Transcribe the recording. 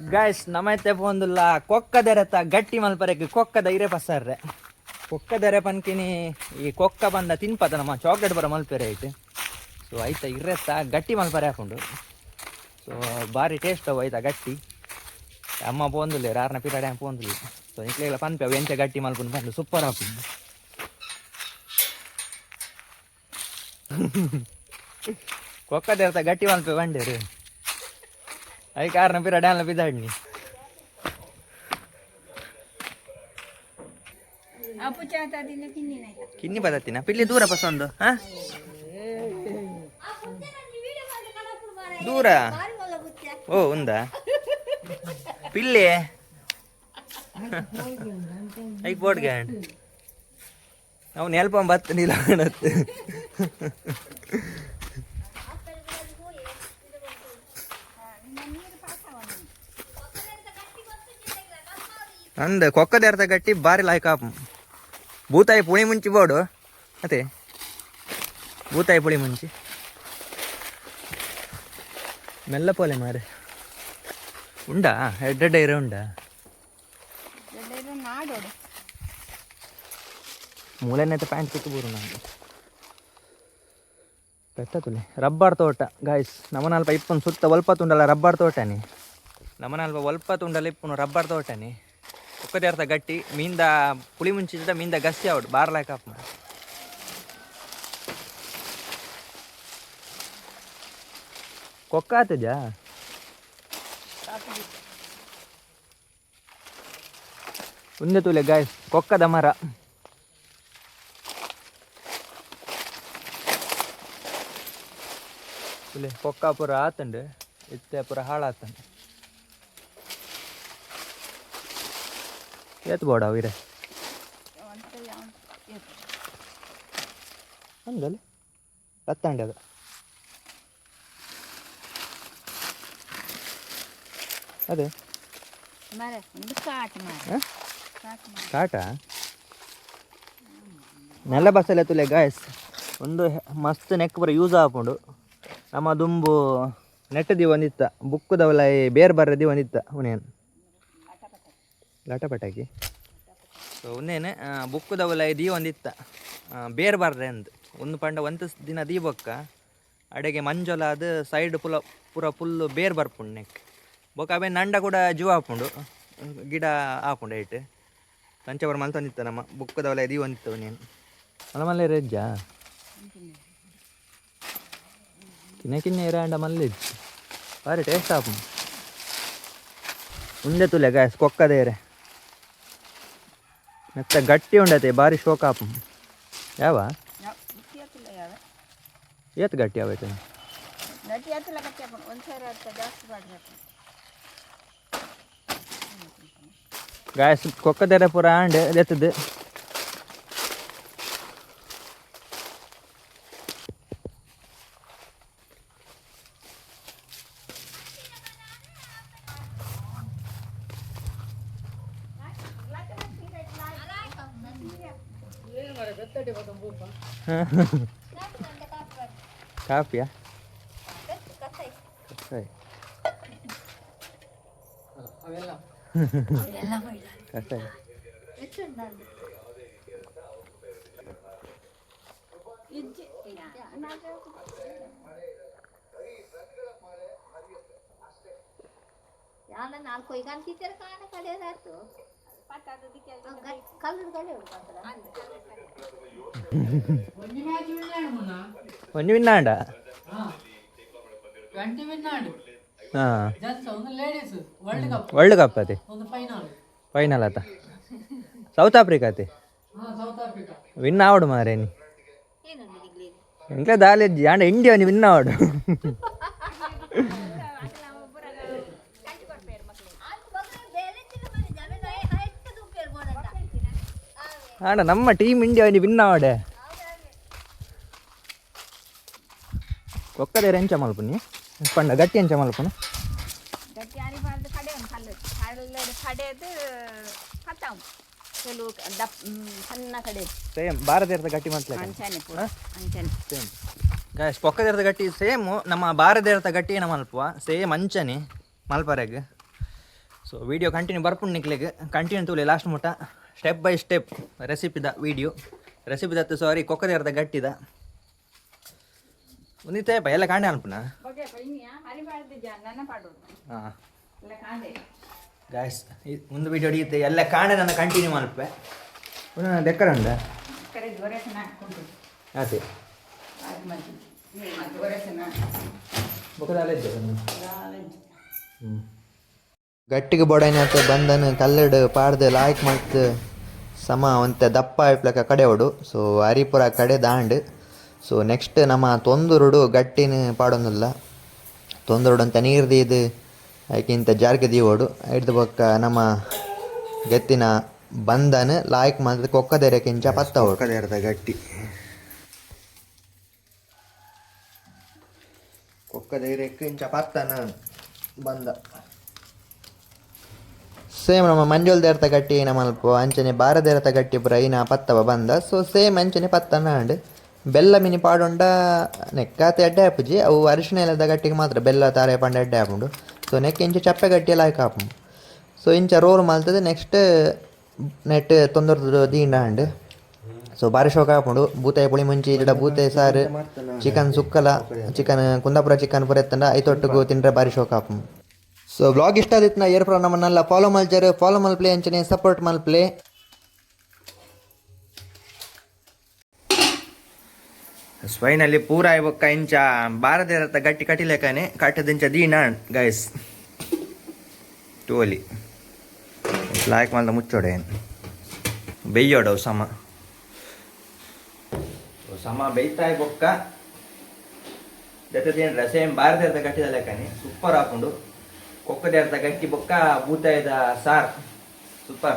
guys ನಮೈತೆ ಪೋಂದುಲ್ಲ ಕೊಕ್ಕದೆರೆತ ಗಟ್ಟಿ ಮಲ್ಪರೆಗೆ ಕೊಕ್ಕದ ಇರೆ ಪಸರ್ರೆ ಕೊಕ್ಕದೆರೆ ಪನ್ಕಿನಿ ಈ ಕೊಕ್ಕ ಬಂದ ತಿನ್ಪದ ನಮ್ಮ ಚಾಕ್ಲೇಟ್ ಬರ ಮಲ್ಪೆರೆ ಐತೆ ಸೊ ಆಯ್ತಾ ಇರೆತ್ತ ಗಟ್ಟಿ ಮಲ್ಪರೆ ಹಾಕೊಂಡು ಸೊ ಭಾರಿ ಟೇಸ್ಟ್ ಅವು ಆಯ್ತಾ ಗಟ್ಟಿ ಅಮ್ಮ ಪೋಂದುಲ್ಲ ಯಾರನ್ನ ಪಿರಾಡೆ ಪೋಂದುಲ್ಲ ಸೊ ನಿಕ್ಲೆಲ್ಲ ಪನ್ಪೆ ಅವು ಎಂಚ ಗಟ್ಟಿ ಮಲ್ಪುಂಡು ಬಂದು ಸೂಪರ್ ಹಾಕೊಂಡು ಕೊಕ್ಕದೆರೆತ ಗಟ್ಟಿ ಮಲ್ಪೆ ಬಂಡೇರು ಅයි ಕಾರಣ ಪಿರಾಡೆ ಅಲ್ಲ ಬಿದ್ದಾಡ್ನಿ ಕಿನ್ನಿ ಬದತ್ತಿನ ಪಿಲ್ಲಿ ದೂರ ಪಸಂದು ಹಾ ದೂರ ಓ ಉಂದಾ ಪಿಲ್ಲಿ ಐಕ್ ಬೋಡ್ಗೆ ಅವ್ನು ಹೆಲ್ಪ್ ಬತ್ತನಿಲ್ಲ ಕಾಣತ್ತೆ ಅಂದ ಕೊಕ್ಕದೆರ್ತ ಗಟ್ಟಿ ಬಾರಿ ಲಾಯ್ಕಾಪ ಭೂತಾಯಿ ಪುಳಿ ಮುಂಚಿ ಬೋಡು ಅದೇ ಭೂತಾಯಿ ಪುಳಿ ಮುಂಚಿ ಮೆಲ್ಲ ಪೋಲೆ ಮಾರೆ ಉಂಡಾ ಎಡ್ಡೆಡ್ಡ ಇರೋ ಉಂಡಾ ಮೂಲೆನೈತೆ ಪ್ಯಾಂಟ್ ಕಿತ್ತು ಬೂರು ನಾನು ಪೆಟ್ಟತುಲೆ ರಬ್ಬರ್ ತೋಟ ಗಾಯ್ಸ್ ನಮನಲ್ಪ ಇಪ್ಪನು ಸುತ್ತ ಒಲ್ಪ ತುಂಡಲ್ಲ ರಬ್ಬರ್ ತೋಟನಿ ನಮನಲ್ಪ ಒಲ್ಪ ತುಂಡಲ್ಲ ಇಪ್ಪನು ರಬ್ಬರ್ ತೋಟನಿ ಒಕ್ಕದೇರ್ತ ಗಟ್ಟಿ ಮೀಂದ ಪುಳಿ ಮುಂಚಿದ ಮೀಂದ ಗಸ್ತಿ ಅವಡು ಬಾರ್ಲಾಕಪ್ಪ ಕೊಕ್ಕ ಆತಜಾ ಉಂದೆ ತುಲೆ ಗಾಯ್ಸ್ ಕೊಕ್ಕದ ಮರ ತುಲೆ ಕೊಕ್ಕ ಪುರ ಆತಂಡು ಇತ್ತೆ ಪುರ ಹಾಳಾತಂಡು ಏತ್ ಬೋಡ ವೀರ ಅಂದಲ್ಲ ಹತ್ತಂಡೆ ಅದು ಅದೇ ಕಾಟ ನೆಲ ಬಸಲೆ ತುಲೆ ಗಾಯಸ್ ಒಂದು ಮಸ್ತ್ ನೆಕ್ ಪುರ ಯೂಸ್ ಹಾಕೊಂಡು ನಮ್ಮ ದುಂಬು ನೆಟ್ ದಿ ಒಂದಿತ್ತ ಬುಕ್ಕದವಲ್ಲ ಬೇರೆ ಬರ್ರದಿ ಒಂದಿತ್ತ ಉನೇನು ಲಟಪಟಾಕಿ ಸೊ ಉನ್ನೇನೆ ಬುಕ್ಕದವಲ್ಲ ದಿ ಒಂದಿತ್ತ ಬೇರೆ ಬರ್ರೆ ಅಂದ್ ಒಂದು ಪಂಡ ಒಂದು ದಿನ ದಿ ಬೊಕ್ಕ ಅಡೆಗೆ ಮಂಜೊಲ ಅದು ಸೈಡ್ ಪುರ ಫುಲ್ಲು ಬೇರೆ ಬರ್ಪುಂಡು ನೆಕ್ ಬೊಕ್ಕ ಅವೇ ನಂಡ ಕೂಡ ಜೀವ ಹಾಪುಂಡು ಗಿಡ ಹಾಪುಂಡು ಐಟ್ ಕಂಚವರ ಮಲ್ತಂದಿತ್ತ ನಮ್ಮ ಬುಕ್ಕದವಲ್ಲ ದಿ ಒಂದಿತ್ತ ನೀನು ಮಲ್ಲ ರೆಜ್ಜಾ ಕಿನ್ನೆ ಇರಾಂಡ ಮಲ್ಲಿಜ್ಜಿ ಬಾರಿ ಟೇಸ್ಟ್ ಹಾಪು ಉಂಡೆ ತುಲೆ ಗಾಯಸ್ ಕೊಕ್ಕದೇರೆ ಮತ್ತೆ ಗಟ್ಟಿ ಉಂಡತೆ ಬಾರಿ ಶೋಕ ಹಾಪು ಯಾವ ಏತ್ ಗಟ್ಟಿ ಅವೈತೆ ಗಾಯಸ್ ಕೊಕ್ಕದೇರೆ ಪೂರ ಆಂಡೆ ಎತ್ತದು ಕಾಪಿಯಾ ಕಸಾಯ ನಾಲ್ಕು ಈಗ ಅಂತಿದ್ದಾರೆ ಕಾಣ ಕಡೆಯದಾಯ್ತು ಒಂಜಿ ವಿನ್ನಾಂಡ ವರ್ಲ್ಡ್ ಕಪ್ ಅದೇ ಫೈನಲ್ ಆತ ಸೌತ್ ಆಫ್ರಿಕಾ ಅದೇ ವಿನ್ ಆವಡು ಮಾರೇನಿ ಇಂಟ್ಲ ದಾಲಿ ಆಂಡ ಇಂಡಿಯಾ ವಿನ್ ಆವಡು ಆಂಡ ನಮ್ಮ ಟೀಮ್ ಇಂಡಿಯಾ ವಿನ್ ಆವಡೆ ಒಕ್ಕದೇ ಎಂಚ ಮಲ್ಪುನಿ ಪಂಡ ಗಟ್ಟಿ ಎಂಚ ಮಲ್ಪುನ ಸೇಮ್ ಭಾರತದ ಗಟ್ಟಿ ಮಲ್ಪಲೆ ಸೇಮ್ ಗಾಯ್ಸ್ ಪೊಕ್ಕದಿರ್ತ ಗಟ್ಟಿ ಸೇಮು ನಮ್ಮ ಭಾರತದ ಗಟ್ಟಿ ಏನ ಮಲ್ಪುವ ಸೇಮ್ ಅಂಚನೆ ಮಲ್ಪರೆಗ್ ಸೊ ವಿಡಿಯೋ ಕಂಟಿನ್ಯೂ ಬರ್ಪುಂಡು ನಿಕ್ಲಿಗೆ ಕಂಟಿನ್ಯೂ ತೂಲೆ ಲಾಸ್ಟ್ ಮುಟ ಸ್ಟೆಪ್ ಬೈ ಸ್ಟೆಪ್ ರೆಸಿಪಿದ ವಿಡಿಯೋ ರೆಸಿಪಿದತ್ತು ಸಾರಿ ಕೊಕ್ಕದೇರದ ಗಟ್ಟಿದ ಒಂದಿತ್ತೆ ಎಲ್ಲ ಕಾಂಡೆ ಅನ್ಪುನ ಹಾಂ ಗಾಯ್ಸ್ ಒಂದು ವಿಡಿಯೋ ಹಿಡಿಯುತ್ತೆ ಎಲ್ಲ ಕಾಂಡೆ ನನ್ನ ಕಂಟಿನ್ಯೂ ಮಲ್ಪೆ ಡೆಕ್ಕರಂಡ ಅದೇ ಗಟ್ಟಿಗೆ ಬೊಡೈನತ್ತೆ ಬಂದನು ಕಲ್ಲಡು ಪಾಡ್ದು ಲಾಯ್ಕ್ ಮಾಡ್ತು ಸಮ ಒಂತೆ ದಪ್ಪ ಇಪ್ಲಕ ಕಡೆ ಹೊಡು ಸೊ ಹರಿಪುರ ಕಡೆ ದಾಂಡ್ ಸೊ ನೆಕ್ಸ್ಟ್ ನಮ್ಮ ತೊಂದೂರುಡು ಗಟ್ಟಿನ ಪಾಡೊಂದಿಲ್ಲ ತೊಂದೂರುಡು ಅಂತ ನೀರ್ದು ಇದು ಆಯ್ಕಿಂತ ಜಾರ್ಗೆ ದೀವೋಡು ಹಿಡ್ದು ಬೊಕ್ಕ ನಮ್ಮ ಗೆತ್ತಿನ ಬಂದನು ಲಾಯ್ಕ್ ಮಾಡಿದ್ರೆ ಕೊಕ್ಕದೇರ ಕಿಂಚ ಪತ್ತ ಕೊಕ್ಕದೇರದ ಗಟ್ಟಿ ಕೊಕ್ಕದೇರ ಕಿಂಚ ಪತ್ತನ ಬಂದ ಸೇಮ್ ನಮ್ಮ ಮಂಜೋಲ್ದೇರ್ತ ಗಟ್ಟಿ ನಮ್ಮಲ್ಪ ಅಂಚನೆ ಬಾರದೇರ್ತ ಗಟ್ಟಿ ಪುರ ಐನ ಪತ್ತವ ಬಂದ ಸೊ ಸೇಮ್ ಅಂಚನೆ ಪತ್ತನ ಅಂಡ್ ಬೆಲ್ಲ ಮಿನಿ ಪಾಡೊಂಡ ನೆಕ್ಕಾತೆ ಅಡ್ಡೆ ಹಾಪುಜಿ ಅವು ಅರಿಶಿನ ಇಲ್ಲದ ಗಟ್ಟಿಗೆ ಮಾತ್ರ ಬೆಲ್ಲ ತಾರೆ ಪಂಡ ಅಡ್ಡೆ ಹಾಪುಂಡು ಸೊ ನೆಕ್ ಇಂಚ ಚಪ್ಪೆ ಗಟ್ಟಿ ಎಲ್ಲ ಹಾಕಿ ಹಾಪುಂಡು ಸೊ ಇಂಚ ರೋಲ್ ಮಲ್ತದೆ ನೆಕ್ಸ್ಟ್ ನೆಟ್ ತೊಂದರೆದು ದೀಂಡ ಅಂಡ್ ಸೊ ಬಾರಿ ಶೋಕ ಹಾಪುಂಡು ಬೂತಾಯಿ ಪುಳಿ ಮುಂಚಿ ಇಡ ಬೂತಾಯಿ ಸಾರು ಚಿಕನ್ ಸುಕ್ಕಲ ಚಿಕನ್ ಕುಂದಾಪುರ ಚಿಕನ್ ಪುರ ಎತ್ತಂಡ ಐತೊಟ್ಟಿಗೂ ತಿಂದ್ರೆ ಬಾರಿ ಶೋಕ ಹಾಪುಂಡು ಸೊ ಬ್ಲಾಗ್ ಇಷ್ಟ ಆದಿತ್ತು ನಾ ಏರ್ಫ್ರ ನಮ್ಮನ್ನೆಲ್ಲ ಫಾಲೋ ಮಲ್ಜರ್ ಫಾಲೋ ಮಲ್ಪ್ಲೆ ಅಂಚನೆ ಸಪೋರ್ಟ್ ಮಲ್ಪ್ಲೆ ಸ್ವೈನಲ್ಲಿ ಪೂರ ಇವಕ್ಕ ಇಂಚ ಬಾರದಿರತ್ತ ಗಟ್ಟಿ ಕಟ್ಟಿಲೆಕ್ಕನೆ ಕಟ್ಟದಿಂಚ ದೀನ ಗೈಸ್ ಟೋಲಿ ಲಾಯ್ಕ್ ಮಲ್ದ ಮುಚ್ಚೋಡೆ ಬೆಯ್ಯೋಡವು ಸಮ ಸಮ ಬೇಯ್ತಾಯಿ ಬೊಕ್ಕ ಜೊತೆ ತಿಂಡ್ರೆ ಸೇಮ್ ಬಾರದಿರತ್ತ ಗಟ್ಟಿದ ಲೆಕ್ಕನೆ ಸೂಪರ್ ಹಾಕೊಂಡು ಕೊಕ್ಕದೇರ್ದ ಗಟ್ಟಿ ಬೊಕ್ಕ ಬೂತಾಯ್ದ ಸಾರ್ ಸೂಪರ್